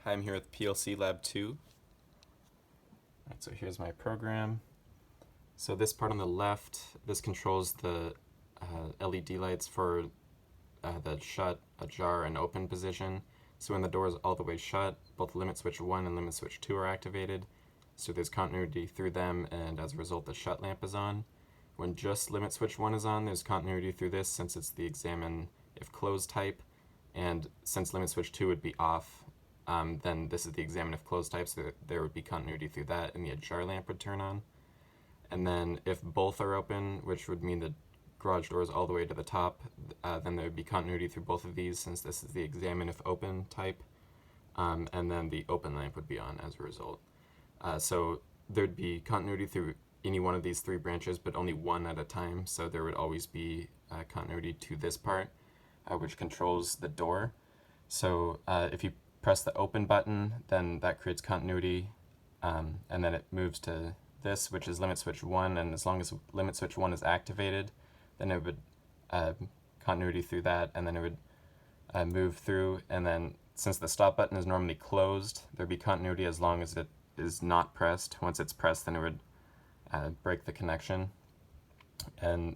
Hi, I'm here with CELLAB2. Alright, so here's my program. So this part on the left, this controls the LED lights for the shut, ajar, and open position. So when the door is all the way shut, both limit switch 1 and limit switch 2 are activated. So there's continuity through them, and as a result the shut lamp is on. When just limit switch 1 is on, there's continuity through this since it's the examine if closed type, and since limit switch 2 would be off, then this is the examine if closed type, so there would be continuity through that, and the ajar lamp would turn on. And then if both are open, which would mean the garage door is all the way to the top, then there would be continuity through both of these since this is the examine if open type, and then the open lamp would be on as a result. So there'd be continuity through any one of these three branches, but only one at a time, so there would always be continuity to this part, which controls the door. So if you press the open button, then that creates continuity, and then it moves to this, which is limit switch 1, and as long as limit switch 1 is activated, then it would continuity through that, and then it would move through, and then since the stop button is normally closed, there'd be continuity as long as it is not pressed. Once it's pressed, then it would break the connection, and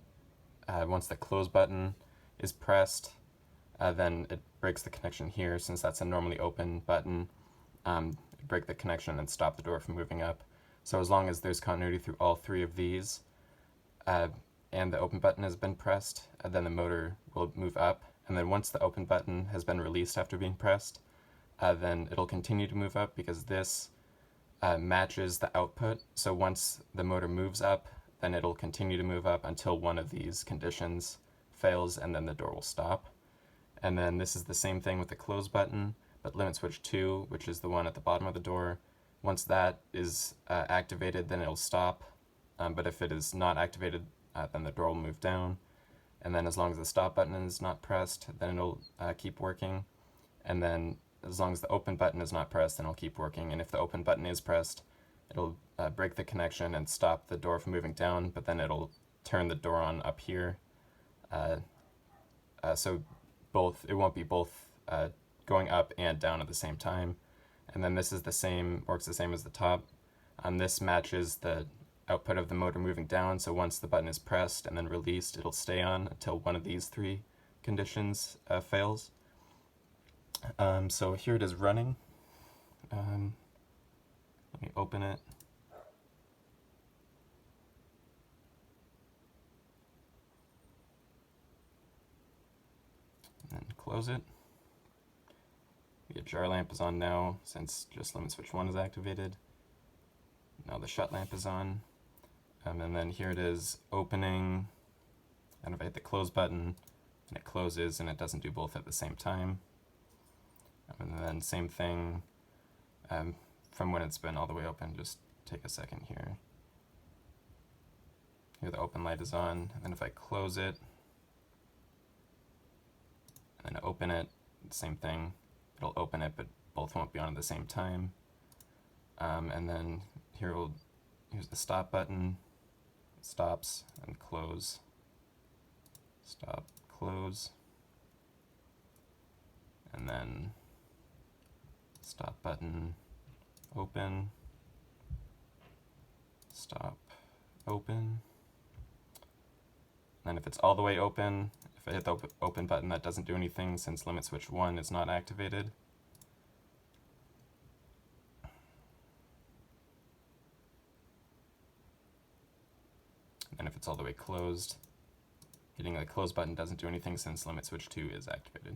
once the close button is pressed, then it breaks the connection here. Since that's a normally open button, break the connection and stop the door from moving up. So as long as there's continuity through all three of these, and the open button has been pressed, then the motor will move up. And then once the open button has been released after being pressed, then it'll continue to move up because this matches the output. So once the motor moves up, then it'll continue to move up until one of these conditions fails, and then the door will stop. And then this is the same thing with the close button, but limit switch 2, which is the one at the bottom of the door, once that is activated, then it'll stop. But if it is not activated, then the door will move down. And then as long as the stop button is not pressed, then it'll keep working. And then as long as the open button is not pressed, then it'll keep working. And if the open button is pressed, it'll break the connection and stop the door from moving down, but then it'll turn the door on up here. So it won't be both going up and down at the same time. And then this is the same, works the same as the top. This matches the output of the motor moving down, so once the button is pressed and then released, it'll stay on until one of these three conditions fails. So here it is running. Let me open it. And then close it. The ajar lamp is on now since just limit switch 1 is activated. Now the shut lamp is on. And then here it is opening, and if I hit the close button, and it closes, and it doesn't do both at the same time. And then same thing from when it's been all the way open. Just take a second here. Here the open light is on, and then if I close it, and then open it, same thing. It'll open it, but both won't be on at the same time. And then here's the stop button. It stops and close. Stop, close. And then stop button, open. Stop, open. And then if it's all the way open, if I hit the open button, that doesn't do anything since limit switch 1 is not activated. And if it's all the way closed, hitting the close button doesn't do anything since limit switch 2 is activated.